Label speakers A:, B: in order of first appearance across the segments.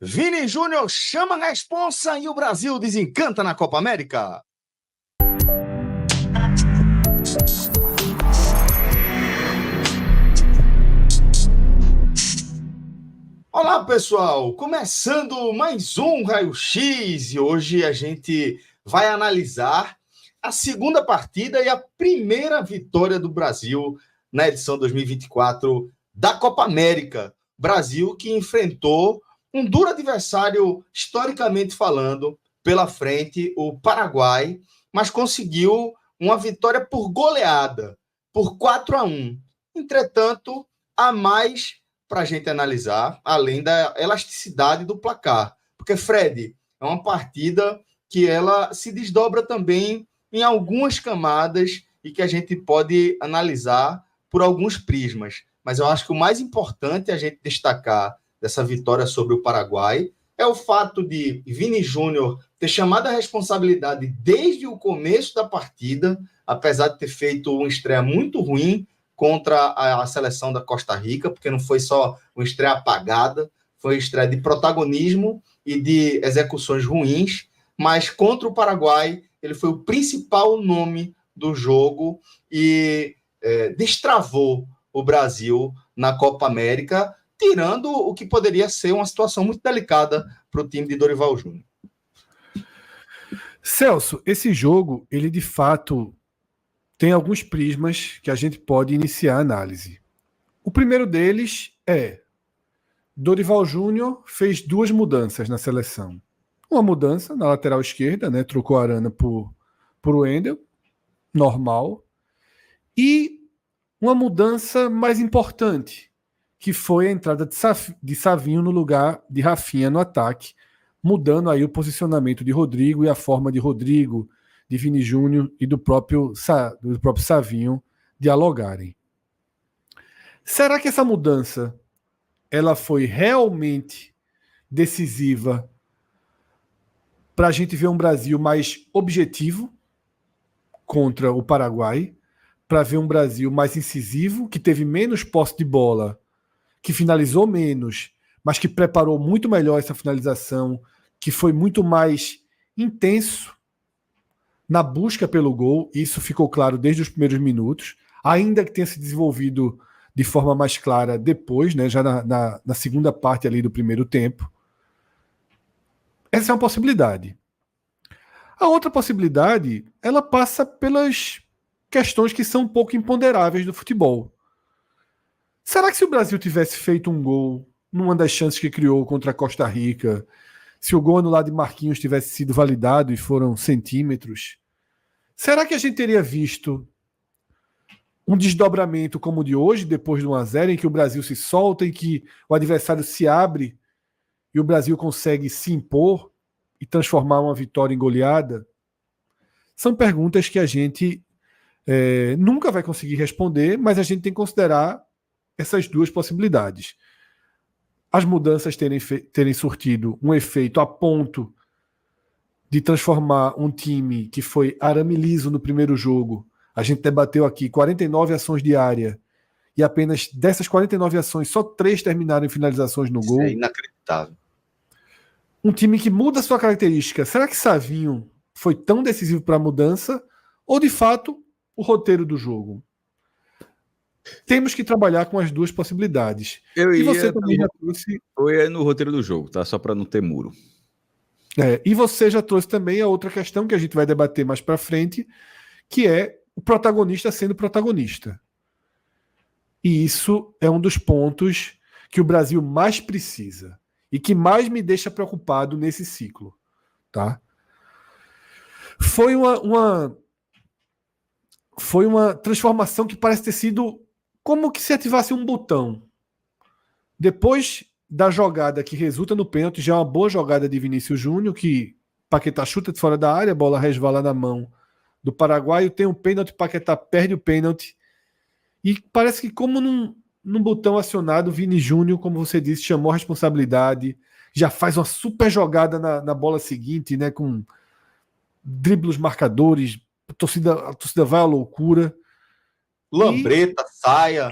A: Vini Júnior chama a responsa e o Brasil desencanta na Copa América. Olá, pessoal! Começando mais um Raio X e hoje a gente vai analisar a segunda partida e a primeira vitória do Brasil na edição 2024 da Copa América. Brasil que enfrentou um duro adversário, historicamente falando, pela frente, o Paraguai, mas conseguiu uma vitória por goleada, por 4-1. Entretanto, há mais para a gente analisar, além da elasticidade do placar. Porque, Fred, é uma partida que ela se desdobra também em algumas camadas e que a gente pode analisar por alguns prismas. Mas eu acho que o mais importante é a gente destacar dessa vitória sobre o Paraguai é o fato de Vini Júnior ter chamado a responsabilidade desde o começo da partida, apesar de ter feito uma estreia muito ruim contra a seleção da Costa Rica, porque não foi só uma estreia apagada, foi uma estreia de protagonismo e de execuções ruins, mas contra o Paraguai ele foi o principal nome do jogo e destravou o Brasil na Copa América, tirando o que poderia ser uma situação muito delicada para o time de Dorival Júnior.
B: Celso, esse jogo, ele de fato tem alguns prismas que a gente pode iniciar a análise. O primeiro deles é Dorival Júnior fez duas mudanças na seleção. Uma mudança na lateral esquerda, né, trocou a Arana por Wendel, normal, e uma mudança mais importante, que foi a entrada de Savinho no lugar de Rafinha no ataque, mudando aí o posicionamento de Rodrigo e a forma de Rodrigo, de Vini Júnior e do próprio Savinho dialogarem. Será que essa mudança ela foi realmente decisiva para a gente ver um Brasil mais objetivo contra o Paraguai, para ver um Brasil mais incisivo, que teve menos posse de bola, que finalizou menos, mas que preparou muito melhor essa finalização, que foi muito mais intenso na busca pelo gol? Isso ficou claro desde os primeiros minutos, ainda que tenha se desenvolvido de forma mais clara depois, né, já na segunda parte ali do primeiro tempo. Essa é uma possibilidade. A outra possibilidade, ela passa pelas questões que são um pouco imponderáveis do futebol. Será que se o Brasil tivesse feito um gol numa das chances que criou contra a Costa Rica, se o gol no lado de Marquinhos tivesse sido validado e foram centímetros, será que a gente teria visto um desdobramento como o de hoje, depois do 1-0, em que o Brasil se solta, em que o adversário se abre e o Brasil consegue se impor e transformar uma vitória em goleada? São perguntas que a gente nunca vai conseguir responder, mas a gente tem que considerar essas duas possibilidades. As mudanças terem surtido um efeito a ponto de transformar um time que foi arame liso no primeiro jogo. A gente debateu aqui 49 ações de área e apenas dessas 49 ações, só 3 terminaram em finalizações no gol.
A: É inacreditável.
B: Um time que muda a sua característica. Será que Savinho foi tão decisivo para a mudança? Ou, de fato, o roteiro do jogo? Temos que trabalhar com as duas possibilidades.
C: E você também já trouxe... Eu ia no roteiro do jogo, tá? Só para não ter muro.
B: E você já trouxe também a outra questão que a gente vai debater mais para frente, que é o protagonista sendo protagonista. E isso é um dos pontos que o Brasil mais precisa e que mais me deixa preocupado nesse ciclo. Tá? Foi uma transformação que parece ter sido como que se ativasse um botão. Depois da jogada que resulta no pênalti, já é uma boa jogada de Vinícius Júnior, que Paquetá chuta de fora da área, a bola resvala na mão do paraguaio, tem um pênalti, Paquetá perde o pênalti, e parece que como num botão acionado, Vini Júnior, como você disse, chamou a responsabilidade, já faz uma super jogada na bola seguinte, né, com dribles marcadores, a torcida vai à loucura.
A: Lambreta, saia.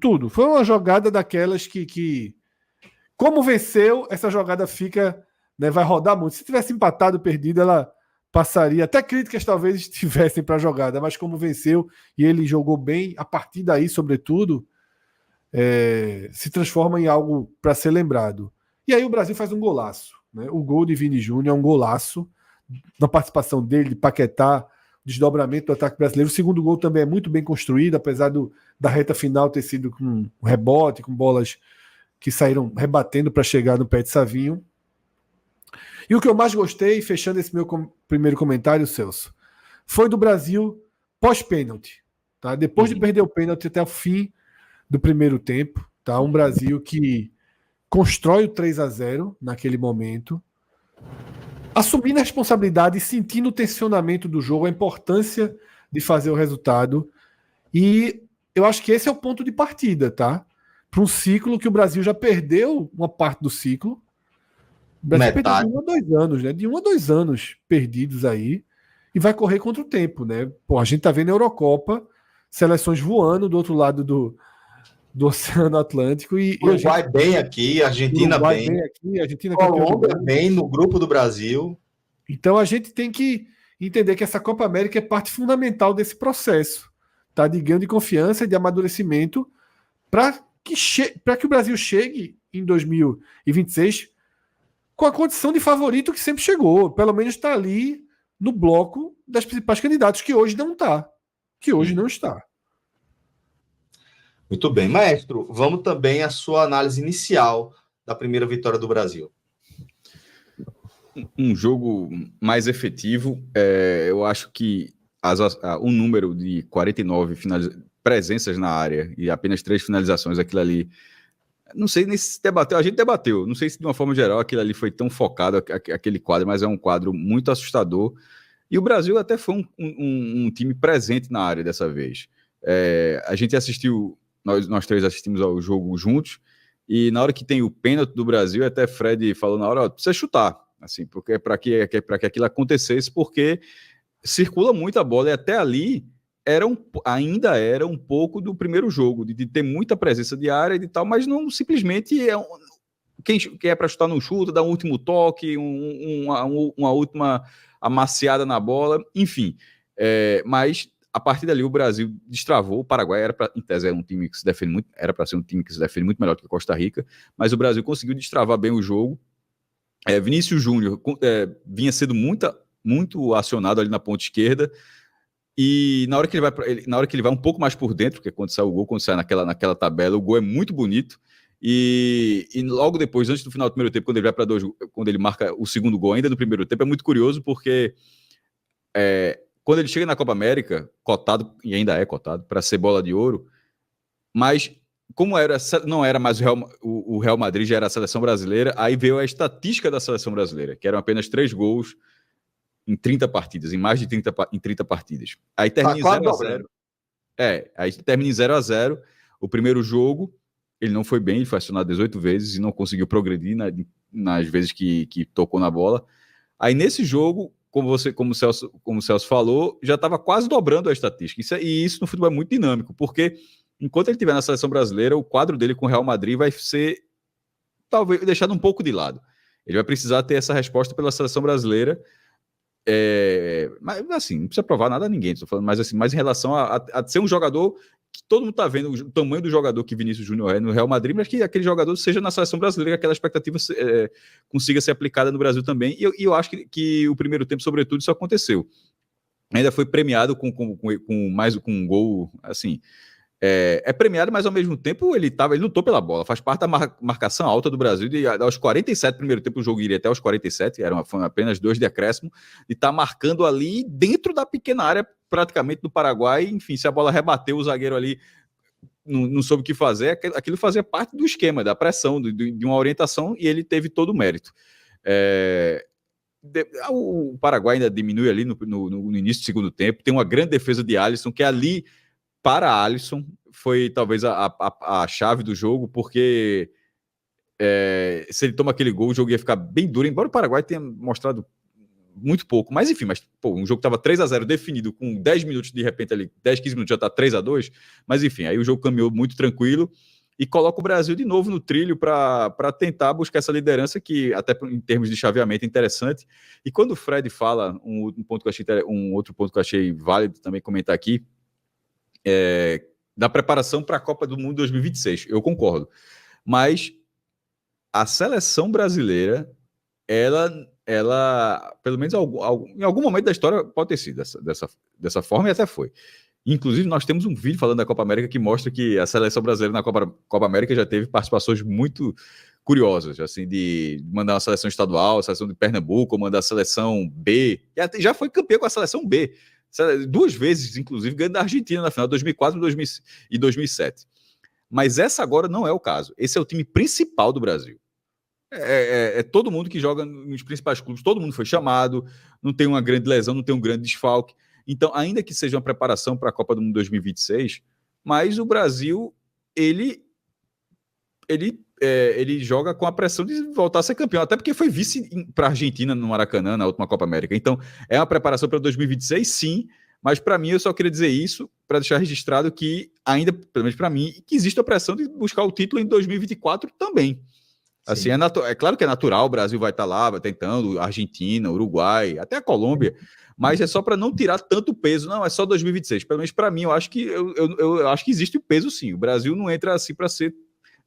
B: Tudo. Foi uma jogada daquelas que Como venceu, essa jogada fica, né, vai rodar muito. Se tivesse empatado, perdido, ela passaria. Até críticas talvez estivessem para a jogada, mas como venceu e ele jogou bem, a partir daí, sobretudo, se transforma em algo para ser lembrado. E aí o Brasil faz um golaço. Né? O gol de Vini Júnior é um golaço, na participação dele, de Paquetá, desdobramento do ataque brasileiro. O segundo gol também é muito bem construído, apesar da reta final ter sido com um rebote, com bolas que saíram rebatendo para chegar no pé de Savinho. E o que eu mais gostei, fechando esse meu primeiro comentário, Celso, foi do Brasil pós-pênalti. Tá? Depois de perder o pênalti até o fim do primeiro tempo, tá? Um Brasil que constrói o 3-0 naquele momento, assumindo a responsabilidade e sentindo o tensionamento do jogo, a importância de fazer o resultado. E eu acho que esse é o ponto de partida, tá? Para um ciclo que o Brasil já perdeu uma parte do ciclo. O Brasil perdeu de 1 a 2 anos, né? De 1 a 2 anos perdidos aí. E vai correr contra o tempo, né? Pô, a gente tá vendo a Eurocopa, seleções voando do outro lado do Oceano Atlântico.
A: Uruguai bem aqui, Argentina bem.
B: Argentina
A: Colômbia bem no grupo do Brasil.
B: Então a gente tem que entender que essa Copa América é parte fundamental desse processo, tá? De ganho de confiança e de amadurecimento para que o Brasil chegue em 2026 com a condição de favorito que sempre chegou. Pelo menos está ali no bloco das principais candidatos, que hoje não está.
A: Muito bem. Maestro, vamos também à sua análise inicial da primeira vitória do Brasil.
C: Um jogo mais efetivo. Eu acho que o número de 49 presenças na área e apenas 3 finalizações, aquilo ali, não sei nem se debateu, a gente debateu, não sei se de uma forma geral aquilo ali foi tão focado, aquele quadro, mas é um quadro muito assustador. E o Brasil até foi um time presente na área dessa vez. A gente assistiu, nós 3 assistimos ao jogo juntos, e na hora que tem o pênalti do Brasil, até Fred falou na hora, precisa chutar, assim, porque para que aquilo acontecesse, porque circula muito a bola, e até ali ainda era um pouco do primeiro jogo, de ter muita presença de área e de tal, mas não simplesmente quem é para chutar não chuta, dá um último toque, uma última amaciada na bola, enfim. Mas a partir dali o Brasil destravou. O Paraguai em tese era um time que se defende muito, era para ser um time que se defende muito melhor do que a Costa Rica, mas o Brasil conseguiu destravar bem o jogo. Vinícius Júnior vinha sendo muito acionado ali na ponta esquerda. E na hora que ele vai um pouco mais por dentro, que é quando sai o gol, quando sai naquela tabela, o gol é muito bonito. E logo depois, antes do final do primeiro tempo, quando ele vai para 2, quando ele marca o segundo gol ainda do primeiro tempo, é muito curioso, porque quando ele chega na Copa América, cotado, e ainda é cotado, para ser bola de ouro, mas como não era mais o Real Madrid, já era a seleção brasileira, aí veio a estatística da seleção brasileira, que eram apenas 3 gols em 30 partidas, em mais de 30 partidas. Aí termina em 0-0. Aí termina em 0-0 o primeiro jogo. Ele não foi bem, ele foi acionado 18 vezes e não conseguiu progredir nas vezes que tocou na bola. Aí nesse jogo, como o Celso falou, já estava quase dobrando a estatística. E isso no futebol é muito dinâmico, porque enquanto ele estiver na seleção brasileira, o quadro dele com o Real Madrid vai ser talvez deixado um pouco de lado. Ele vai precisar ter essa resposta pela seleção brasileira. Mas assim, não precisa provar nada a ninguém, estou falando, mas assim, mais em relação a ser um jogador que todo mundo está vendo o tamanho do jogador que Vinícius Júnior é no Real Madrid, mas que aquele jogador seja na seleção brasileira, que aquela expectativa consiga ser aplicada no Brasil também. E eu acho que o primeiro tempo, sobretudo, isso aconteceu. Ainda foi premiado com um gol, assim. Premiado, mas ao mesmo tempo ele lutou pela bola, faz parte da marcação alta do Brasil, de aos 47 primeiro tempo o jogo iria até aos 47, foram apenas 2 de acréscimo, e tá marcando ali dentro da pequena área praticamente do Paraguai. Enfim, se a bola rebateu, o zagueiro ali não soube o que fazer, aquilo fazia parte do esquema, da pressão, de uma orientação, e ele teve todo o mérito. O Paraguai ainda diminui ali no início do segundo tempo, tem uma grande defesa de Alisson, que ali para Alisson foi talvez a chave do jogo, porque se ele toma aquele gol, o jogo ia ficar bem duro, embora o Paraguai tenha mostrado muito pouco, mas enfim, um jogo estava 3-0 definido, com 10 minutos de repente ali, 10, 15 minutos já está 3-2, mas enfim, aí o jogo caminhou muito tranquilo, e coloca o Brasil de novo no trilho para tentar buscar essa liderança que, até em termos de chaveamento, é interessante. E quando o Fred fala, um outro ponto que eu achei válido também comentar aqui, da preparação para a Copa do Mundo 2026. Eu concordo. Mas a seleção brasileira, ela pelo menos em algum momento da história, pode ter sido dessa forma, e até foi. Inclusive, nós temos um vídeo falando da Copa América que mostra que a seleção brasileira na Copa América já teve participações muito curiosas, assim, de mandar uma seleção estadual, a seleção de Pernambuco, mandar a seleção B, e até já foi campeão com a seleção B, 2 vezes, inclusive, ganhando da Argentina na final, 2004 e 2007. Mas essa agora não é o caso. Esse é o time principal do Brasil. É todo mundo que joga nos principais clubes, todo mundo foi chamado, não tem uma grande lesão, não tem um grande desfalque. Então, ainda que seja uma preparação para a Copa do Mundo 2026, mas o Brasil, ele joga com a pressão de voltar a ser campeão, até porque foi vice para a Argentina no Maracanã, na última Copa América. Então, é uma preparação para 2026, sim, mas para mim, eu só queria dizer isso, para deixar registrado que, ainda, pelo menos para mim, que existe a pressão de buscar o título em 2024 também. Assim, é claro que é natural, o Brasil vai estar lá, vai tentando, Argentina, Uruguai, até a Colômbia, mas é só para não tirar tanto peso. Não, é só 2026. Pelo menos para mim, eu acho que eu acho que existe o peso, sim. O Brasil não entra assim para ser,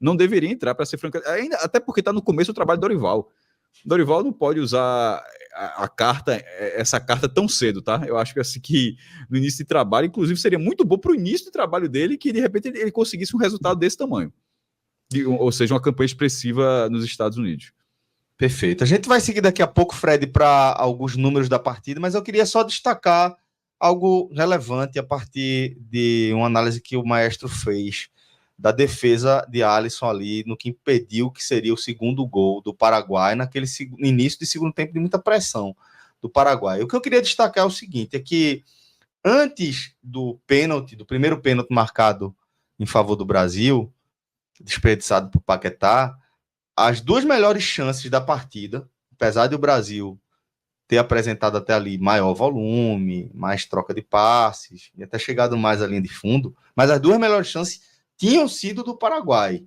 C: não deveria entrar para ser franca, ainda, até porque está no começo do trabalho do Dorival. Dorival não pode usar essa carta tão cedo, tá? Eu acho que assim que no início de trabalho, inclusive, seria muito bom para o início de trabalho dele que de repente ele conseguisse um resultado desse tamanho. Ou seja, uma campanha expressiva nos Estados Unidos.
A: Perfeito. A gente vai seguir daqui a pouco, Fred, para alguns números da partida, mas eu queria só destacar algo relevante a partir de uma análise que o maestro fez da defesa de Alisson ali, no que impediu que seria o segundo gol do Paraguai, naquele início de segundo tempo de muita pressão do Paraguai. O que eu queria destacar é o seguinte, é que antes do pênalti, do primeiro pênalti marcado em favor do Brasil, desperdiçado por Paquetá, as 2 melhores chances da partida, apesar de o Brasil ter apresentado até ali maior volume, mais troca de passes, e até chegado mais à linha de fundo, mas as 2 melhores chances tinham sido do Paraguai,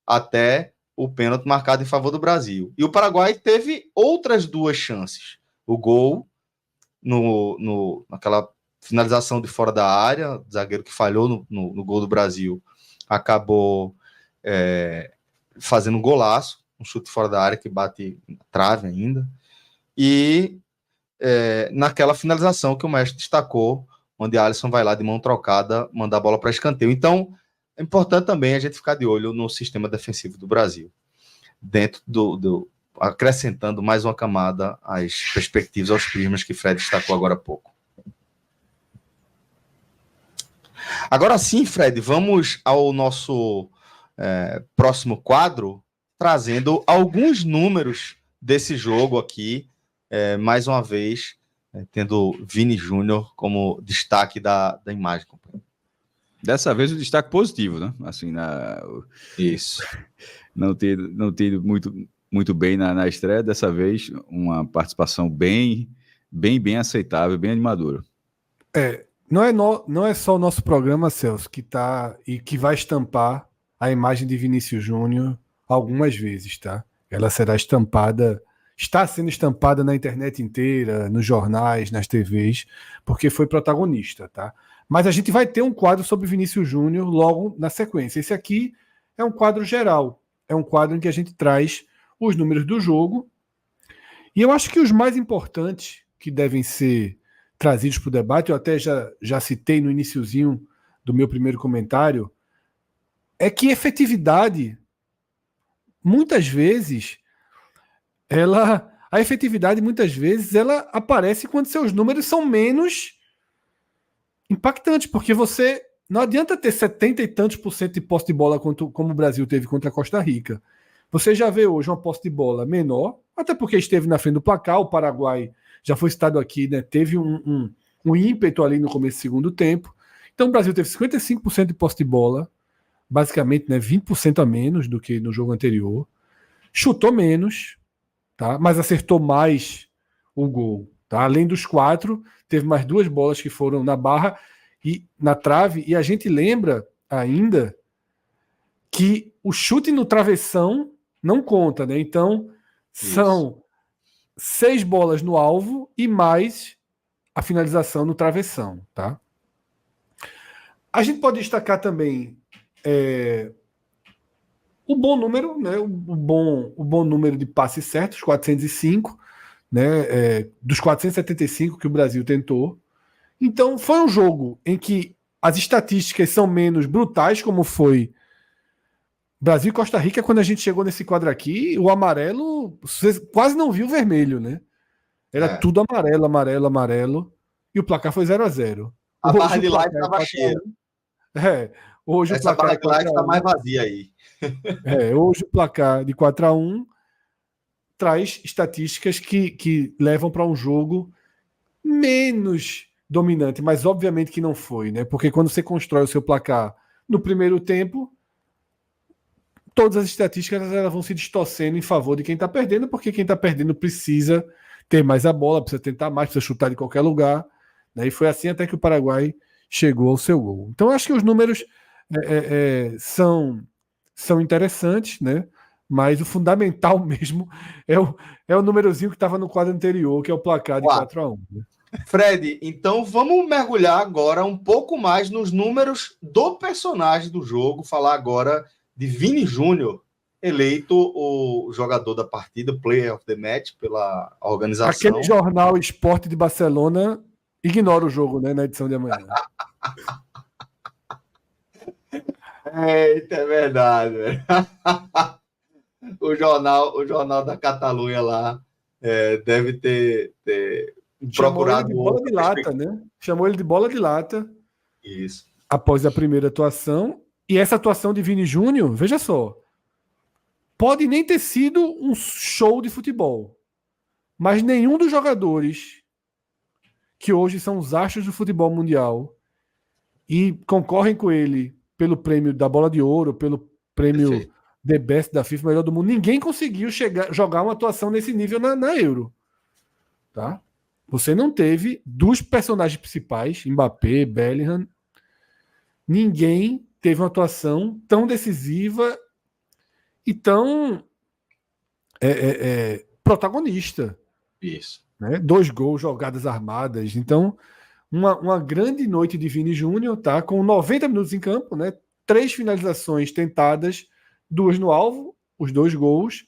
A: até o pênalti marcado em favor do Brasil. E o Paraguai teve outras 2 chances. O gol, naquela finalização de fora da área, o zagueiro que falhou no gol do Brasil, acabou fazendo um golaço, um chute fora da área que bate na trave ainda, e naquela finalização que o mestre destacou, onde Alisson vai lá de mão trocada, mandar a bola para escanteio. Então, é importante também a gente ficar de olho no sistema defensivo do Brasil, dentro acrescentando mais uma camada às perspectivas, aos prismas que Fred destacou agora há pouco. Agora sim, Fred, vamos ao nosso próximo quadro, trazendo alguns números desse jogo aqui, mais uma vez, tendo Vini Júnior como destaque da imagem.
C: Dessa vez o destaque positivo, né? Assim,
A: Isso.
C: Não ter ido muito bem na estreia, dessa vez uma participação bem aceitável, bem animadora.
B: Não é só o nosso programa, Celso, que tá e que vai estampar a imagem de Vinícius Júnior algumas vezes, tá? Ela será estampada, está sendo estampada na internet inteira, nos jornais, nas TVs, porque foi protagonista, tá? Mas a gente vai ter um quadro sobre Vinícius Júnior logo na sequência. Esse aqui é um quadro geral, é um quadro em que a gente traz os números do jogo, e eu acho que os mais importantes que devem ser trazidos para o debate, eu até já citei no iniciozinho do meu primeiro comentário, é que efetividade, muitas vezes, a efetividade muitas vezes ela aparece quando seus números são menos impactantes, porque você não adianta ter 70 e tantos % de posse de bola como o Brasil teve contra a Costa Rica. Você já vê hoje uma posse de bola menor, até porque esteve na frente do placar, o Paraguai já foi citado aqui, né? Teve um ímpeto ali no começo do segundo tempo. Então o Brasil teve 55% de posse de bola, basicamente, né, 20% a menos do que no jogo anterior. Chutou menos, tá? Mas acertou mais o gol. Tá? Além dos 4, teve mais 2 bolas que foram na barra e na trave. E a gente lembra ainda que o chute no travessão não conta, né? Então, são 6 bolas no alvo e mais a finalização no travessão, tá? A gente pode destacar também o bom número, né? O bom número de passes certos, 405, né? Dos 475 que o Brasil tentou. Então, foi um jogo em que as estatísticas são menos brutais, como foi Brasil e Costa Rica. Quando a gente chegou nesse quadro aqui, o amarelo, você quase não viu o vermelho, né? Era tudo amarelo, amarelo, amarelo. E o placar foi 0-0.
A: A barra de light estava cheia.
B: Hoje
A: essa
B: o placar
A: barra de light está mais vazia aí.
B: Hoje o placar de 4-1 traz estatísticas que levam para um jogo menos dominante, mas obviamente que não foi, né? Porque quando você constrói o seu placar no primeiro tempo, todas as estatísticas elas vão se distorcendo em favor de quem está perdendo, porque quem está perdendo precisa ter mais a bola, precisa tentar mais, precisa chutar de qualquer lugar, né? E foi assim até que o Paraguai chegou ao seu gol. Então acho que os números são interessantes, né? Mas o fundamental mesmo é o númerozinho que estava no quadro anterior, que é o placar de 4-1. Né?
A: Fred, então vamos mergulhar agora um pouco mais nos números do personagem do jogo, falar agora de Vini Júnior, eleito o jogador da partida, Player of the Match, pela organização.
B: Aquele jornal Esporte de Barcelona ignora o jogo, né, na edição de amanhã.
A: Eita, é verdade. O jornal da Catalunha lá deve ter procurado...
B: Chamou ele de bola de lata, né? Chamou ele de bola de lata.
A: Isso.
B: Após a primeira atuação. E essa atuação de Vini Júnior, veja só, pode nem ter sido um show de futebol, mas nenhum dos jogadores que hoje são os astros do futebol mundial e concorrem com ele pelo prêmio da Bola de Ouro, pelo prêmio The Best da FIFA, melhor do mundo, ninguém conseguiu jogar uma atuação nesse nível na Euro. Tá? Você não teve dos personagens principais, Mbappé, Bellingham, ninguém teve uma atuação tão decisiva e tão protagonista.
A: Isso.
B: Né? 2 gols, jogadas armadas. Então, uma grande noite de Vini Júnior, tá? Com 90 minutos em campo, né? 3 finalizações tentadas, 2 no alvo, os 2 gols,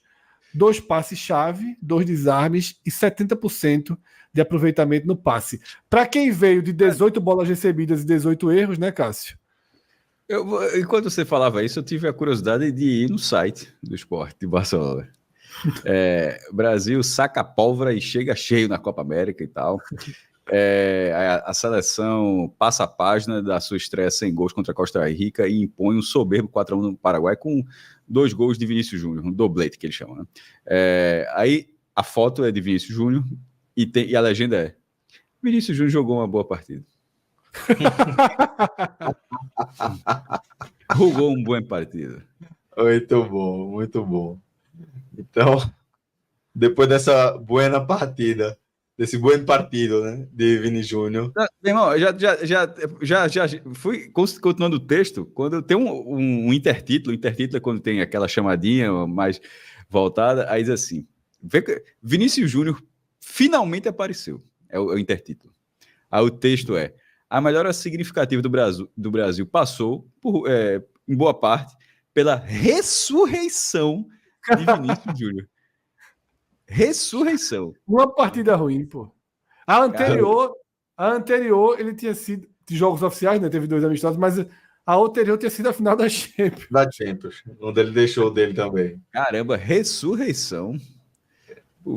B: 2 passes-chave, 2 desarmes e 70% de aproveitamento no passe. Para quem veio de 18 bolas recebidas e 18 erros, né, Cássio?
C: Enquanto você falava isso, eu tive a curiosidade de ir no site do Esporte de Barcelona. Brasil saca a pólvora e chega cheio na Copa América e tal. A seleção passa a página da sua estreia sem gols contra a Costa Rica e impõe um soberbo 4-1 no Paraguai com 2 gols de Vinícius Júnior, um doblete que ele chama. Né? Aí a foto é de Vinícius Júnior e a legenda é: Vinícius Júnior jogou uma boa partida. Jogou uma boa partida.
A: Muito bom, muito bom. Então, depois dessa boa partida, desse bom partido, né, de Vini Júnior.
C: Meu irmão, já fui continuando o texto, quando tem um intertítulo é quando tem aquela chamadinha mais voltada, aí diz assim: Vinícius Júnior finalmente apareceu, é o intertítulo. Aí o texto é: a melhora significativa do Brasil passou, em boa parte, pela ressurreição de Vinícius Júnior. Ressurreição.
B: Uma partida ruim, pô. A anterior ele tinha sido de jogos oficiais, né? Teve 2 amistosos, mas a anterior tinha sido a final da Champions.
A: Da Champions, onde ele deixou dele também.
C: Caramba, ressurreição.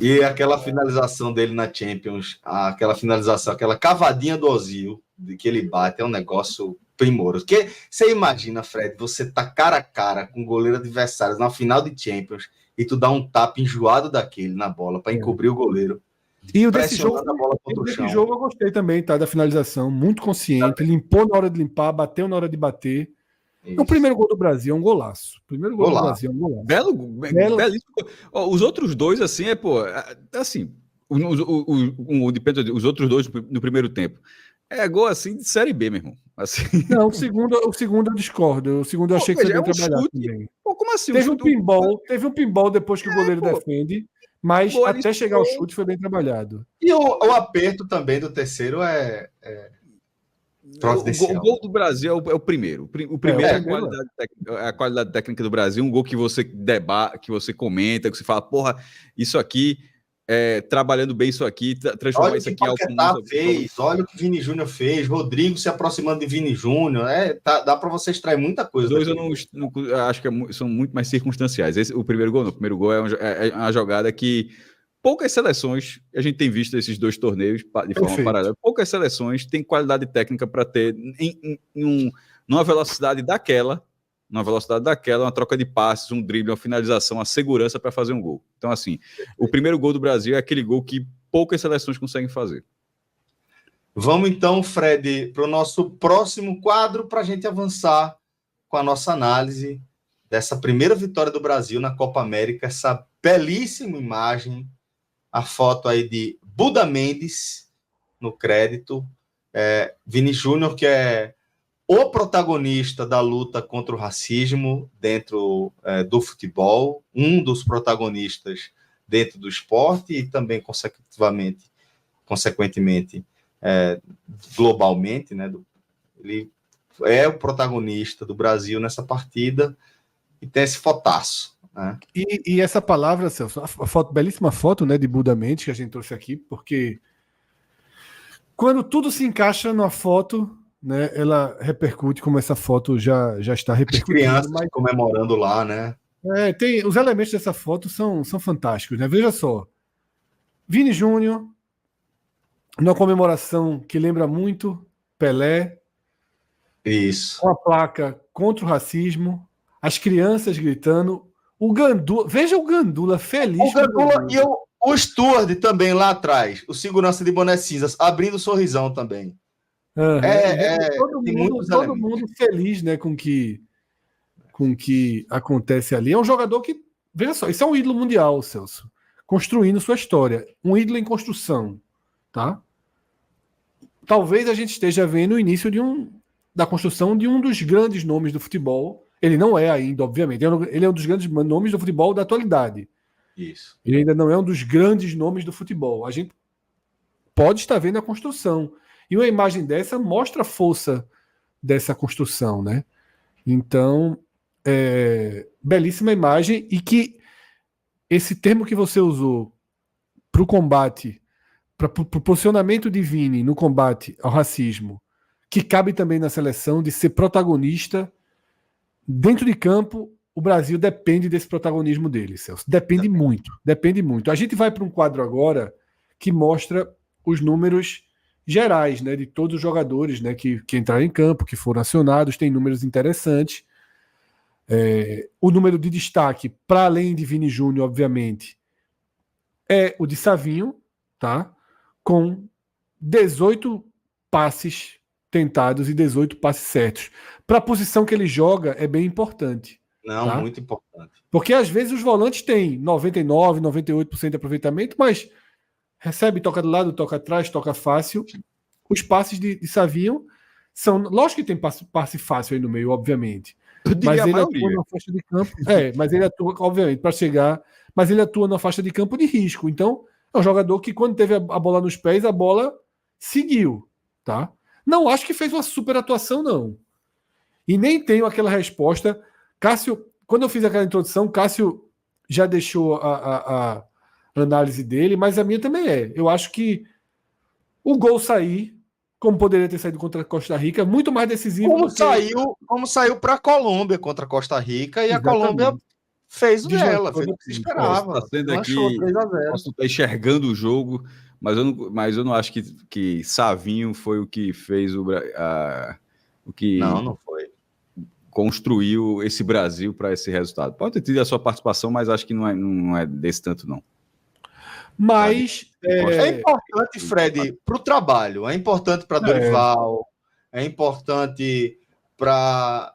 A: E aquela finalização dele na Champions, aquela cavadinha do Ozil, de que ele bate, é um negócio primoroso. Porque você imagina, Fred, você tá cara a cara com o goleiro adversário na final de Champions e tu dá um tapa enjoado daquele na bola para encobrir o goleiro.
B: E o desse jogo,
A: a bola contra o chão.
B: Eu gostei também, tá? Da finalização, muito consciente, limpou na hora de limpar, bateu na hora de bater. Isso. O primeiro gol do Brasil é um golaço. O primeiro gol do Brasil é um golaço.
C: Belíssimo. Os outros 2, assim, assim, os outros 2 no primeiro tempo. É gol, assim, de Série B, meu irmão. Assim.
B: Não, o segundo eu discordo. O segundo eu achei que foi bem trabalhado também.
C: Pô, como assim?
B: Teve um pinball depois que o goleiro defende, mas
C: gol,
B: até chegar ao chute foi bem trabalhado.
A: E o aperto também do terceiro é
C: o gol do Brasil é o primeiro. O primeiro é a qualidade técnica do Brasil. Um gol que você debate, que você comenta, que você fala, porra, isso aqui, trabalhando bem isso aqui, transformar isso aqui em algo.
A: Olha o que Vini Júnior fez, Rodrigo se aproximando de Vini Júnior, dá para você extrair muita coisa.
C: Dois eu não acho que são muito mais circunstanciais. O primeiro gol não. O primeiro gol é uma jogada que poucas seleções, a gente tem visto esses dois torneios de forma paralela, poucas seleções têm qualidade técnica para ter numa velocidade daquela, uma troca de passes, um drible, uma finalização, a segurança para fazer um gol. Então, assim, o primeiro gol do Brasil é aquele gol que poucas seleções conseguem fazer.
A: Vamos então, Fred, para o nosso próximo quadro, para a gente avançar com a nossa análise dessa primeira vitória do Brasil na Copa América, essa belíssima imagem, a foto aí de Buda Mendes no crédito, Vini Júnior, que é o protagonista da luta contra o racismo dentro do futebol, um dos protagonistas dentro do esporte e também, consequentemente, globalmente, né? Ele é o protagonista do Brasil nessa partida e tem esse fotaço. Né?
B: E essa palavra, Celso, belíssima foto, né, de Buda Mendes que a gente trouxe aqui, porque quando tudo se encaixa numa foto, né, ela repercute como essa foto já está repercutindo.
A: As crianças comemorando lá, né?
B: Tem, os elementos dessa foto são fantásticos, né? Veja só, Vini Júnior, numa comemoração que lembra muito Pelé.
A: Isso.
B: Uma placa contra o racismo, as crianças gritando, o Gandula, veja o Gandula feliz.
A: O Gandula e o Steward também lá atrás, o segurança de boné cinzas, abrindo o sorrisão também.
B: Todo mundo feliz, né, com que acontece ali. É um jogador que, veja só, isso é um ídolo mundial, Celso, construindo sua história, um ídolo em construção, tá? Talvez a gente esteja vendo o início da construção de um dos grandes nomes do futebol. Ele não é ainda, obviamente. Ele é um dos grandes nomes do futebol da atualidade.
A: Isso.
B: Ele ainda não é um dos grandes nomes do futebol. A gente pode estar vendo a construção. E uma imagem dessa mostra a força dessa construção, né? Então, belíssima imagem. E que esse termo que você usou para o combate, para o posicionamento de Vini no combate ao racismo, que cabe também na seleção, de ser protagonista dentro de campo, o Brasil depende desse protagonismo dele, Celso. Depende muito. A gente vai para um quadro agora que mostra os números gerais, né, de todos os jogadores, né, que entraram em campo, que foram acionados, tem números interessantes. O número de destaque, para além de Vini Júnior, obviamente, é o de Savinho, tá? Com 18 passes tentados e 18 passes certos. Para a posição que ele joga, é bem importante.
A: Não, tá? Muito importante.
B: Porque às vezes os volantes têm 99%, 98% de aproveitamento, mas recebe, toca do lado, toca atrás, toca fácil. Os passes de Savinho são... Lógico que tem passe fácil aí no meio, obviamente. Mas ele atua na faixa de campo. Mas ele atua, obviamente, para chegar... Mas ele atua na faixa de campo de risco. Então, é um jogador que, quando teve a bola nos pés, a bola seguiu, tá? Não acho que fez uma super atuação, não. E nem tenho aquela resposta. Cássio, quando eu fiz aquela introdução, Cássio já deixou a análise dele, mas a minha também é. Eu acho que o gol sair, como poderia ter saído contra a Costa Rica, muito mais decisivo.
A: Como saiu para a Colômbia contra a Costa Rica, e exatamente. A Colômbia fez o dela, fez o que se esperava.
C: Posso estar enxergando o jogo, mas eu não acho que Savinho foi o que fez o que
A: não foi.
C: Construiu esse Brasil para esse resultado. Pode ter tido a sua participação, mas acho que não é desse tanto, não.
B: Mas
A: é importante, Fred, para o trabalho, é importante para Dorival, é importante para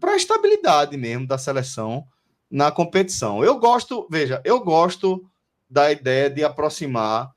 A: a estabilidade mesmo da seleção na competição. Eu gosto da ideia de aproximar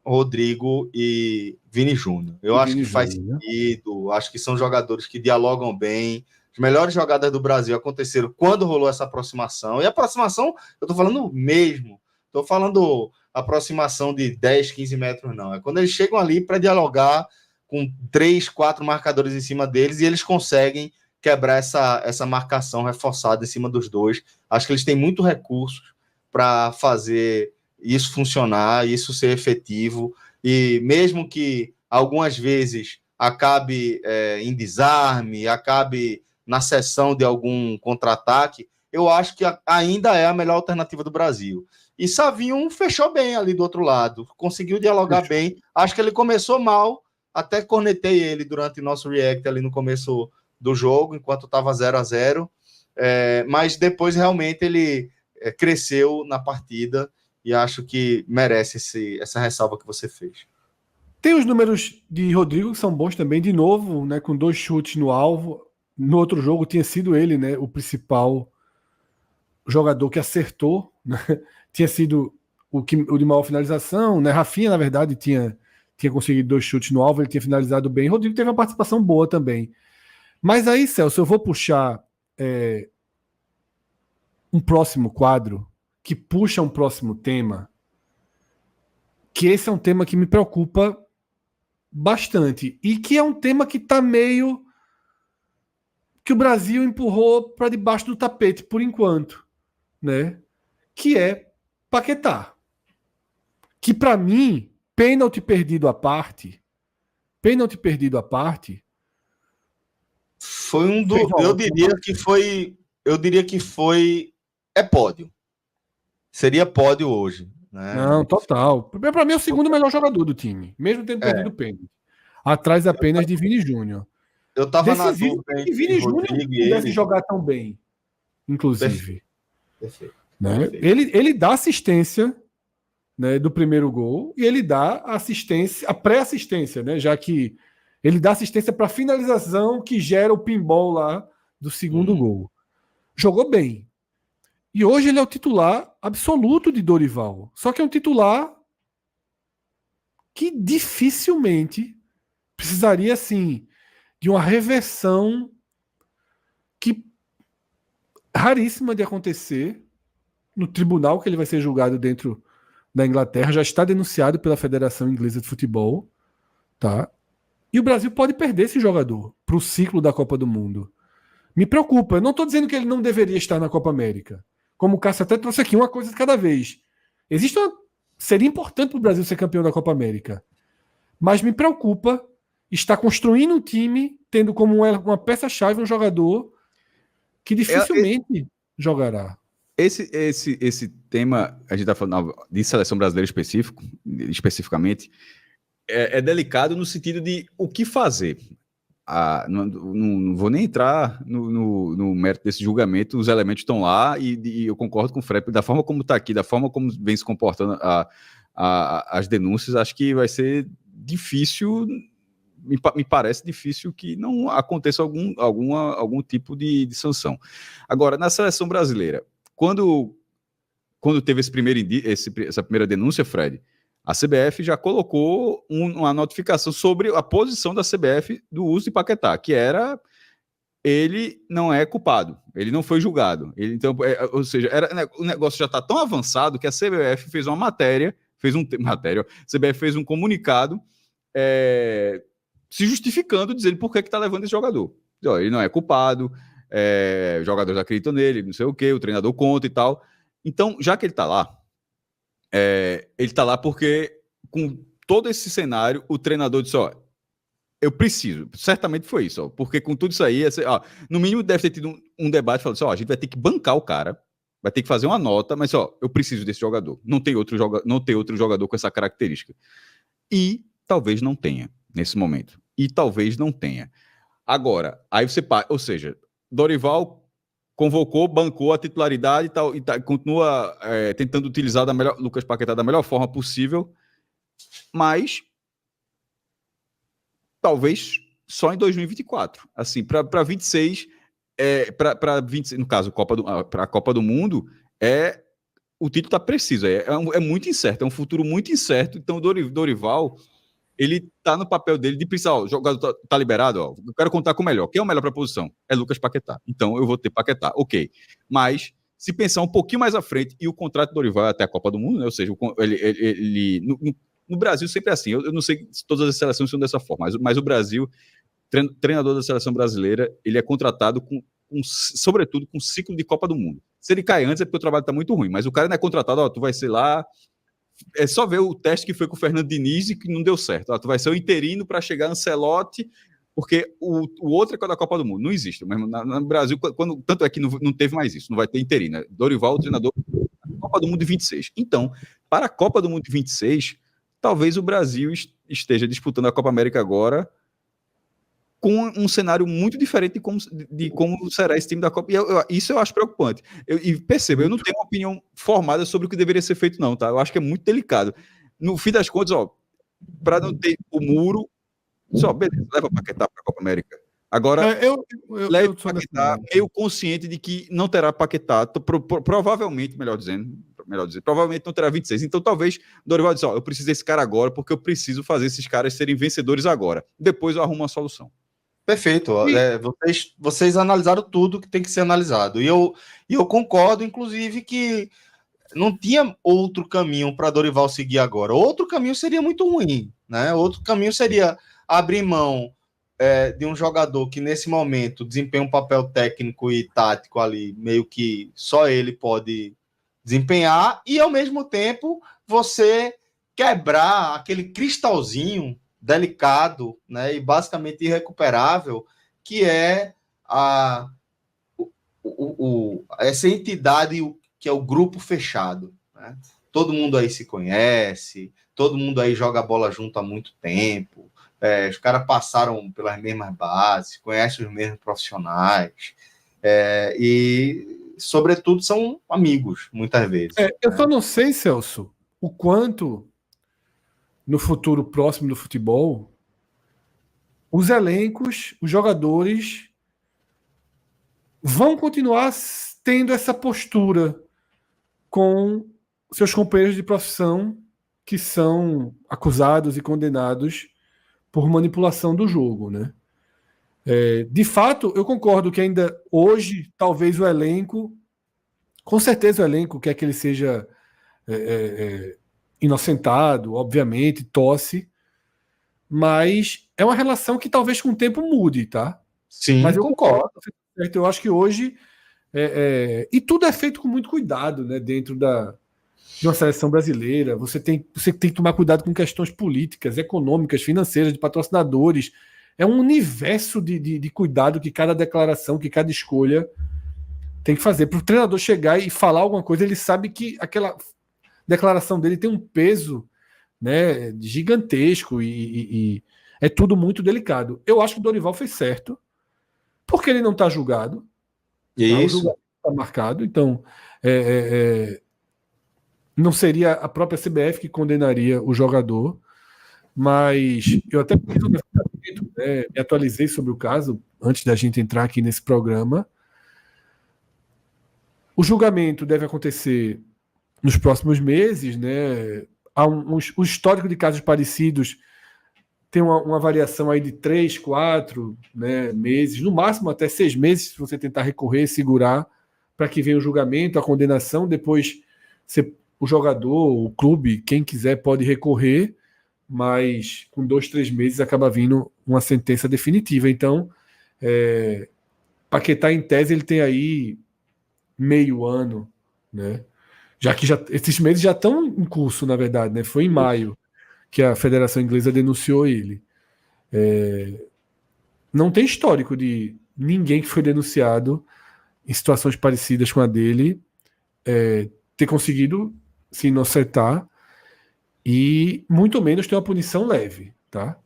A: Rodrigo e Vini Júnior. Eu acho que faz sentido, acho que são jogadores que dialogam bem. As melhores jogadas do Brasil aconteceram quando rolou essa aproximação. E aproximação, eu tô falando mesmo. Tô falando aproximação de 10, 15 metros, não. É quando eles chegam ali para dialogar com 3, 4 marcadores em cima deles e eles conseguem quebrar essa marcação reforçada em cima dos dois. Acho que eles têm muito recursos para fazer isso funcionar, isso ser efetivo. E mesmo que algumas vezes acabe em desarme, acabe na seção de algum contra-ataque, eu acho que ainda é a melhor alternativa do Brasil. E Savinho fechou bem ali do outro lado, conseguiu dialogar bem. Acho que ele começou mal, até cornetei ele durante nosso react ali no começo do jogo, enquanto estava 0-0, mas depois realmente ele cresceu na partida e acho que merece essa ressalva que você fez.
B: Tem os números de Rodrigo que são bons também, de novo, né, com 2 chutes no alvo. No outro jogo tinha sido ele, né, o principal jogador que acertou, né? Tinha sido o de maior finalização, né? Rafinha, na verdade, tinha conseguido 2 chutes no alvo, ele tinha finalizado bem. Rodrigo teve uma participação boa também. Mas aí, Celso, eu vou puxar um próximo quadro que puxa um próximo tema, que esse é um tema que me preocupa bastante e que é um tema que está meio que o Brasil empurrou para debaixo do tapete por enquanto, né? Que é Paquetá. Que para mim, pênalti perdido à parte,
A: foi um do, eu diria que foi pódio. Seria pódio hoje, né?
B: Não, total. Para mim é o segundo melhor jogador do time, mesmo tendo perdido o pênalti. Atrás apenas de Vini Júnior.
A: Eu estava na dúvida
B: que Vini Júnior pudesse jogar tão bem, inclusive.
A: Perfeito.
B: Né? Ele dá assistência, né, do primeiro gol e ele dá assistência, a pré-assistência, né, já que ele dá assistência para a finalização que gera o pinball lá do segundo gol. Jogou bem. E hoje ele é o titular absoluto de Dorival. Só que é um titular que dificilmente precisaria, assim, de uma reversão que raríssima de acontecer no tribunal que ele vai ser julgado dentro da Inglaterra. Já está denunciado pela Federação Inglesa de Futebol. Tá? E o Brasil pode perder esse jogador para o ciclo da Copa do Mundo. Me preocupa. Eu não estou dizendo que ele não deveria estar na Copa América. Como o Cássio até trouxe aqui, uma coisa de cada vez. Seria importante para o Brasil ser campeão da Copa América. Mas me preocupa estar construindo um time, tendo como uma peça-chave um jogador que dificilmente jogará.
C: Esse tema, a gente está falando de seleção brasileira especificamente, é delicado no sentido de o que fazer. Não vou nem entrar no mérito desse julgamento, os elementos estão lá e eu concordo com o Fred, da forma como está aqui, da forma como vem se comportando as denúncias, acho que vai ser difícil, me parece difícil que não aconteça algum tipo de sanção. Agora, na seleção brasileira, quando teve essa primeira denúncia, Fred, a CBF já colocou uma notificação sobre a posição da CBF do uso de Paquetá, que era ele não é culpado, ele não foi julgado. Ou seja, o negócio já está tão avançado que a CBF fez uma matéria, a CBF fez um comunicado se justificando, dizendo por que está levando esse jogador. Ele não é culpado, os jogadores acreditam nele, não sei o quê, o treinador conta e tal. Então, já que ele está lá, ele está lá porque, com todo esse cenário, o treinador disse, eu preciso. Certamente foi isso, porque com tudo isso aí, no mínimo deve ter tido um debate, falando assim, a gente vai ter que bancar o cara, vai ter que fazer uma nota, mas eu preciso desse jogador. Não tem outro jogador com essa característica. E talvez não tenha, nesse momento. E talvez não tenha. Agora, aí ou seja, Dorival convocou, bancou a titularidade e continua tentando utilizar Lucas Paquetá da melhor forma possível, mas talvez só em 2024. Assim, para 26, para 26, no caso, para a Copa do Mundo, o título está preciso. É muito incerto, é um futuro muito incerto. Então, o Dorival, ele tá no papel dele de precisar, ó, o jogador tá liberado, ó, eu quero contar com o melhor. Quem é o melhor para a posição? É Lucas Paquetá. Então, eu vou ter Paquetá. Ok. Mas, se pensar um pouquinho mais à frente, e o contrato do Dorival é até a Copa do Mundo, né? Ou seja, no Brasil sempre é assim. Eu não sei se todas as seleções são dessa forma, mas o Brasil, treinador da seleção brasileira, ele é contratado sobretudo com ciclo de Copa do Mundo. Se ele cai antes é porque o trabalho está muito ruim, mas o cara não é contratado, ó, tu vai ser lá, é só ver o teste que foi com o Fernando Diniz e que não deu certo, ó, tu vai ser o interino para chegar Ancelotti, porque o outro é da Copa do Mundo, não existe, mesmo no Brasil, tanto é que não teve mais isso, não vai ter interino, né? Dorival, o treinador da Copa do Mundo de 26. Então, para a Copa do Mundo de 26, talvez o Brasil esteja disputando a Copa América agora com um cenário muito diferente de como será esse time da Copa. E isso eu acho preocupante. E perceba, eu não tenho uma opinião formada sobre o que deveria ser feito, não, tá? Eu acho que é muito delicado. No fim das contas, ó, para não ter o muro, só, beleza, leva o Paquetá para a Copa América. Agora, leve o Paquetá meio consciente de que não terá Paquetá, provavelmente, melhor dizendo, provavelmente não terá 26. Então, talvez Dorival diz, ó, eu preciso desse cara agora, porque eu preciso fazer esses caras serem vencedores agora. Depois eu arrumo uma solução.
A: Perfeito. Vocês analisaram tudo que tem que ser analisado. E eu concordo, inclusive, que não tinha outro caminho para Dorival seguir agora. Outro caminho seria muito ruim, né? Outro caminho seria abrir mão de um jogador que, nesse momento, desempenha um papel técnico e tático ali, meio que só ele pode desempenhar, e, ao mesmo tempo, você quebrar aquele cristalzinho delicado, né, e basicamente irrecuperável, que é essa entidade que é o grupo fechado, né? Todo mundo aí se conhece, todo mundo aí joga bola junto há muito tempo, os caras passaram pelas mesmas bases, conhecem os mesmos profissionais, e, sobretudo, são amigos, muitas vezes.
B: Eu só não sei, Celso, o quanto no futuro próximo do futebol, os elencos, os jogadores vão continuar tendo essa postura com seus companheiros de profissão que são acusados e condenados por manipulação do jogo, né? De fato, eu concordo que ainda hoje, talvez o elenco, com certeza o elenco quer que ele seja inocentado, obviamente, tosse, mas é uma relação que talvez com o tempo mude, tá?
A: Sim,
B: mas eu
A: concordo.
B: Eu acho que hoje e tudo é feito com muito cuidado, né? Dentro de uma seleção brasileira, você tem que tomar cuidado com questões políticas, econômicas, financeiras, de patrocinadores. É um universo de cuidado que cada declaração, que cada escolha tem que fazer. Para o treinador chegar e falar alguma coisa, ele sabe que aquela declaração dele tem um peso, né, gigantesco e é tudo muito delicado. Eu acho que o Dorival fez certo, porque ele não está julgado.
A: Isso.
B: O julgamento está marcado, então não seria a própria CBF que condenaria o jogador, mas eu até me atualizei sobre o caso antes da gente entrar aqui nesse programa. O julgamento deve acontecer nos próximos meses, né? Há um histórico de casos parecidos, tem uma variação aí de 3, 4, né, meses, no máximo até 6 meses, se você tentar recorrer, segurar, para que venha o julgamento, a condenação, depois o jogador, o clube, quem quiser pode recorrer, mas com 2, 3 meses acaba vindo uma sentença definitiva. Então, Paquetá, em tese, ele tem aí meio ano, né? Já que esses meses já estão em curso, na verdade, né? Foi em maio que a Federação Inglesa denunciou ele. Não tem histórico de ninguém que foi denunciado em situações parecidas com a dele ter conseguido se inocentar e muito menos ter uma punição leve, tá?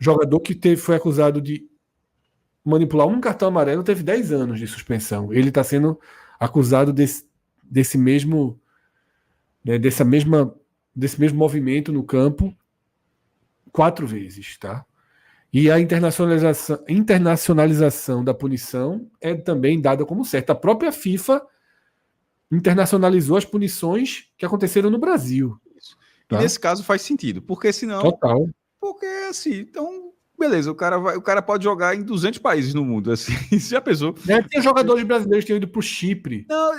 B: Jogador que foi acusado de manipular um cartão amarelo teve 10 anos de suspensão. Ele está sendo acusado desse mesmo movimento no campo 4 vezes, tá? E a internacionalização da punição é também dada como certa. A própria FIFA internacionalizou as punições que aconteceram no Brasil.
C: E nesse caso faz sentido, porque senão...
B: Total.
C: Porque assim, então, beleza, o cara pode jogar em 200 países no mundo, assim, se já pensou...
B: Tem jogadores brasileiros que têm ido pro Chipre.
C: Não,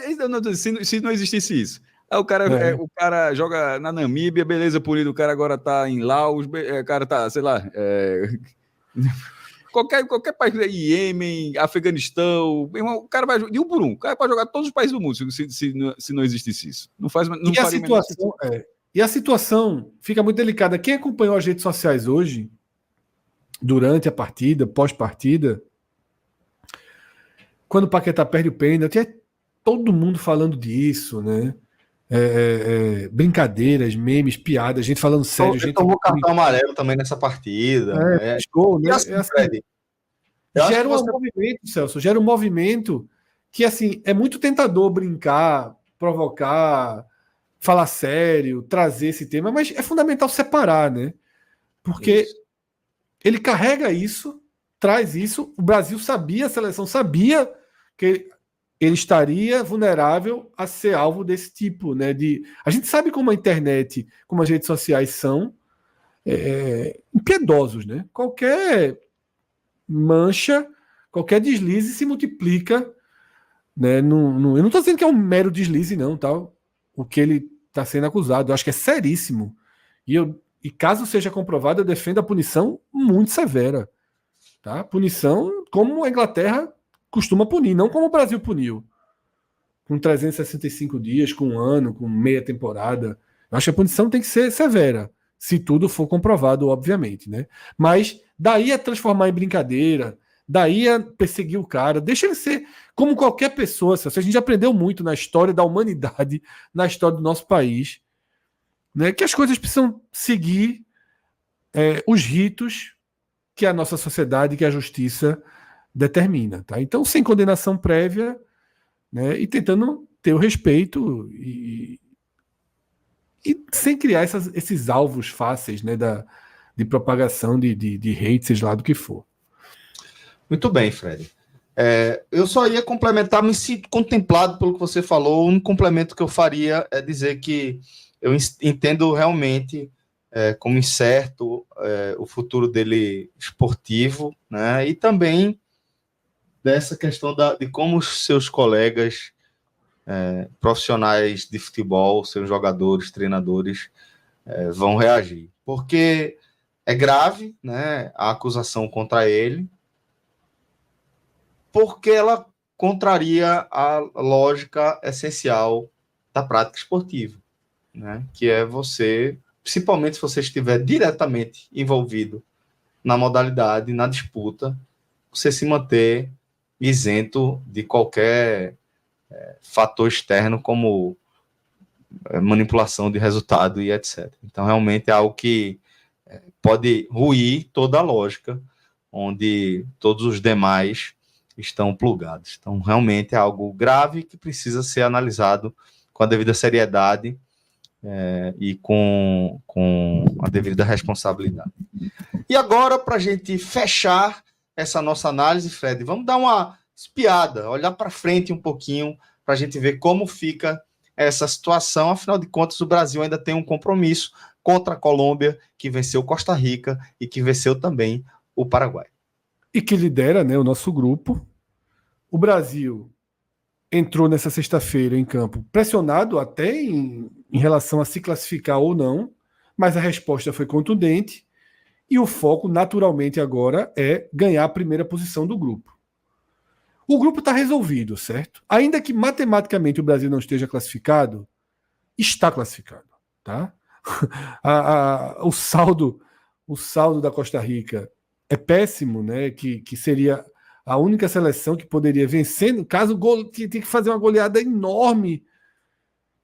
C: se não existisse isso. Aí o cara joga na Namíbia, beleza, punido, o cara agora tá em Laos, o cara tá, sei lá... Qualquer país, Iêmen, Afeganistão, o cara vai de um por um. O cara pode jogar todos os países do mundo se não existisse isso. Não faria
B: E a situação fica muito delicada. Quem acompanhou as redes sociais hoje, durante a partida, pós-partida, quando o Paquetá perde o pênalti, é todo mundo falando disso, né? Brincadeiras, memes, piadas, gente falando sério. Gente
A: tomou cartão amarelo também nessa partida.
B: Gol, né?
A: Assim, Fred,
B: gera um movimento, Celso, gera um movimento que, assim, é muito tentador brincar, provocar, falar sério, trazer esse tema, mas é fundamental separar, né? Porque ele carrega isso, traz isso, o Brasil sabia, a seleção sabia que ele estaria vulnerável a ser alvo desse tipo, né? A gente sabe como a internet, como as redes sociais são impiedosos, né? Qualquer mancha, qualquer deslize se multiplica, né? Eu não estou dizendo que é um mero deslize, não, tal. O que ele está sendo acusado, eu acho que é seríssimo. E caso seja comprovado, eu defendo a punição muito severa, tá? Punição como a Inglaterra costuma punir, não como o Brasil puniu, com 365 dias, com um ano, com meia temporada. Eu acho que a punição tem que ser severa, se tudo for comprovado, obviamente, né? Mas daí a transformar em brincadeira, daí a perseguir o cara, deixa ele ser como qualquer pessoa. A gente aprendeu muito na história da humanidade, na história do nosso país, né? Que as coisas precisam seguir os ritos que a nossa sociedade, que a justiça determina, tá? Então, sem condenação prévia, né? E tentando ter o respeito e sem criar esses alvos fáceis, né? De propagação de hate, seja lá do que for.
A: Muito bem, Fred. Eu só ia complementar, me sinto contemplado pelo que você falou. Um complemento que eu faria é dizer que eu entendo realmente como incerto o futuro dele esportivo, né? E também dessa questão de como os seus colegas profissionais de futebol, seus jogadores, treinadores, vão reagir. Porque é grave, né, a acusação contra ele, porque ela contraria a lógica essencial da prática esportiva, né, que é você, principalmente se você estiver diretamente envolvido na modalidade, na disputa, você se manter isento de qualquer fator externo como manipulação de resultado e etc. Então, realmente é algo que pode ruir toda a lógica, onde todos os demais estão plugados. Então, realmente é algo grave que precisa ser analisado com a devida seriedade e com a devida responsabilidade. E agora, para a gente fechar essa nossa análise, Fred, vamos dar uma espiada, olhar para frente um pouquinho, para a gente ver como fica essa situação. Afinal de contas, o Brasil ainda tem um compromisso contra a Colômbia, que venceu Costa Rica e que venceu também o Paraguai.
B: E que lidera, né, o nosso grupo. O Brasil entrou nessa sexta-feira em campo pressionado até em relação a se classificar ou não, mas a resposta foi contundente e o foco, naturalmente, agora é ganhar a primeira posição do grupo. O grupo está resolvido, certo? Ainda que matematicamente o Brasil não esteja classificado, está classificado, tá? O saldo da Costa Rica é péssimo, né? Que seria a única seleção que poderia vencer, caso tinha que fazer uma goleada enorme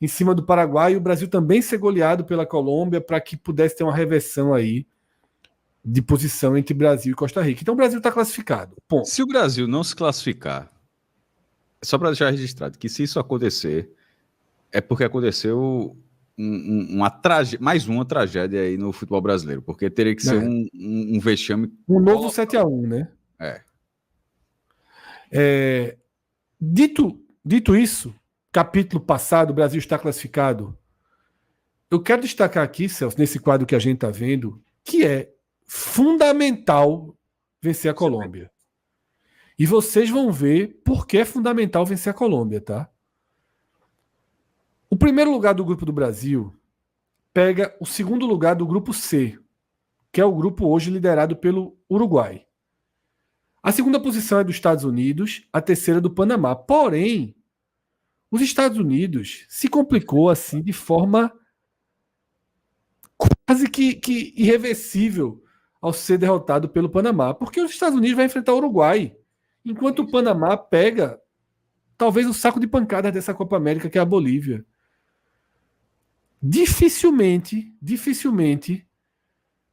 B: em cima do Paraguai e o Brasil também ser goleado pela Colômbia para que pudesse ter uma reversão aí de posição entre Brasil e Costa Rica. Então o Brasil está classificado. Ponto.
C: Se o Brasil não se classificar, só para deixar registrado que se isso acontecer, é porque aconteceu mais uma tragédia aí no futebol brasileiro, porque teria que ser um vexame.
B: Um novo 7-1, né? Dito isso, capítulo passado, o Brasil está classificado. Eu quero destacar aqui, Celso, nesse quadro que a gente está vendo, que é fundamental vencer a Colômbia. E vocês vão ver por que é fundamental vencer a Colômbia, tá? O primeiro lugar do grupo do Brasil pega o segundo lugar do grupo C, que é o grupo hoje liderado pelo Uruguai. A segunda posição é dos Estados Unidos, a terceira do Panamá. Porém, os Estados Unidos se complicou assim de forma quase que irreversível ao ser derrotado pelo Panamá, porque os Estados Unidos vai enfrentar o Uruguai, enquanto o Panamá pega talvez o saco de pancadas dessa Copa América, que é a Bolívia. Dificilmente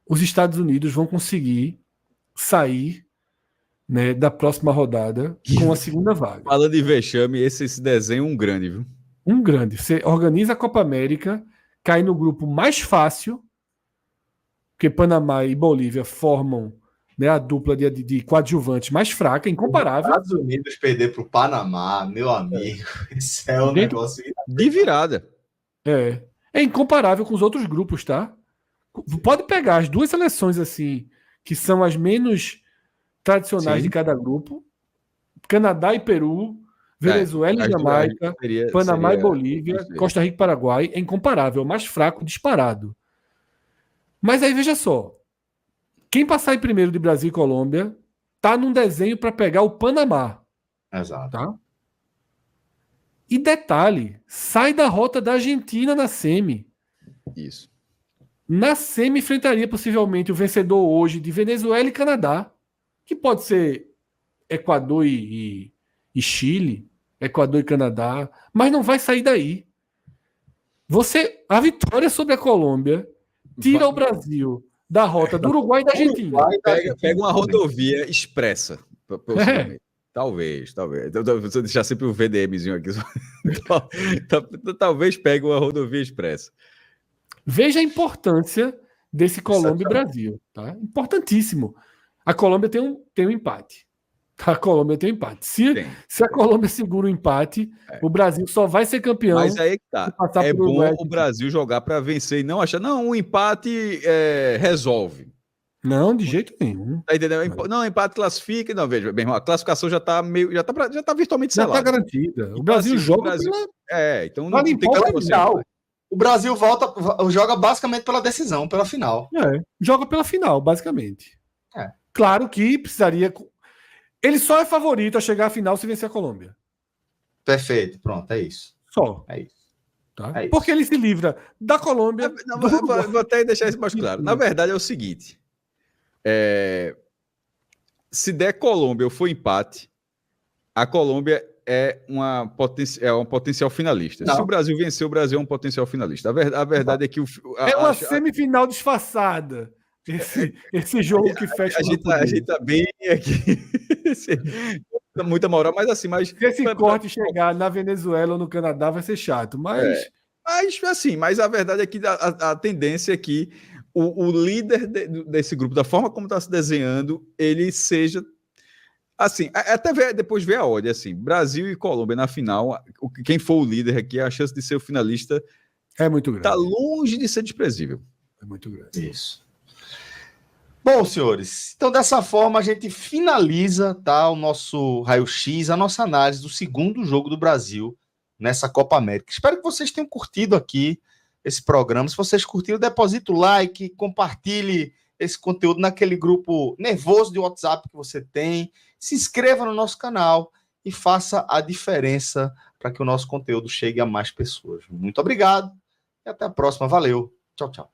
B: os Estados Unidos vão conseguir sair, né, da próxima rodada com a segunda vaga.
C: Falando de vexame, esse desenho é um grande, viu?
B: Um grande. Você organiza a Copa América, cai no grupo mais fácil, porque Panamá e Bolívia formam, né, a dupla de coadjuvantes mais fraca, incomparável.
A: Os Estados Unidos perder para o Panamá, meu amigo, isso é um negócio...
C: De virada.
B: É incomparável com os outros grupos, tá? Pode pegar as duas seleções assim, que são as menos tradicionais de cada grupo, Canadá e Peru, Venezuela e Jamaica, Panamá e Bolívia, Costa Rica e Paraguai, é incomparável, mais fraco, disparado. Mas aí veja só, quem passar em primeiro de Brasil e Colômbia tá num desenho para pegar o Panamá.
A: Exato.
B: Tá? E detalhe, sai da rota da Argentina na semi.
C: Isso.
B: Na semi enfrentaria possivelmente o vencedor hoje de Venezuela e Canadá, que pode ser Equador e Chile, Equador e Canadá, mas não vai sair daí. A vitória sobre a Colômbia tira o Brasil da rota do Uruguai e da Argentina.
C: Pega uma rodovia expressa. Talvez. Vou deixar sempre o VDMzinho aqui. Talvez pegue uma rodovia expressa.
B: Veja a importância desse Colômbia e Brasil. Tá? Importantíssimo. A Colômbia tem um empate. A Colômbia tem um empate. Se a Colômbia segura o empate, o Brasil só vai ser campeão.
C: Mas aí que tá. É bom o Brasil jogar para vencer e não achar. Não, um empate resolve.
B: Não, de jeito nenhum.
C: Tá entendendo? Não, empate classifica. Não, veja, bem, a classificação já tá virtualmente selada.
B: Já tá garantida. O Brasil joga
A: então não tem que o Brasil joga basicamente pela decisão, pela final.
B: Joga pela final, basicamente. Claro que precisaria... Ele só é favorito a chegar à final se vencer a Colômbia.
A: Perfeito, pronto, é isso.
B: Só.
A: É isso.
B: Tá? É porque ele se livra da Colômbia...
C: Vou até deixar isso mais claro. Na verdade é o seguinte... se der Colômbia ou for empate, a Colômbia é um potencial finalista. Não. Se o Brasil vencer, o Brasil é um potencial finalista. A verdade é que...
B: é uma semifinal disfarçada. Esse jogo que fecha
C: a gente tá bem aqui. Muita moral, mas assim...
B: Se esse corte chegar na Venezuela ou no Canadá, vai ser chato, mas...
C: Mas a verdade é que a tendência é que o líder desse grupo, da forma como está se desenhando, ele seja... Assim, até depois ver a ordem, assim, Brasil e Colômbia na final, quem for o líder aqui, a chance de ser o finalista
B: é muito grande.
C: Está longe de ser desprezível.
B: É muito grande.
A: Isso. Bom, senhores, então dessa forma a gente finaliza, tá, o nosso raio-x, a nossa análise do segundo jogo do Brasil nessa Copa América. Espero que vocês tenham curtido aqui esse programa. Se vocês curtiram, deposita o like, compartilhe esse conteúdo naquele grupo nervoso de WhatsApp que você tem. Se inscreva no nosso canal e faça a diferença para que o nosso conteúdo chegue a mais pessoas. Muito obrigado e até a próxima. Valeu. Tchau, tchau.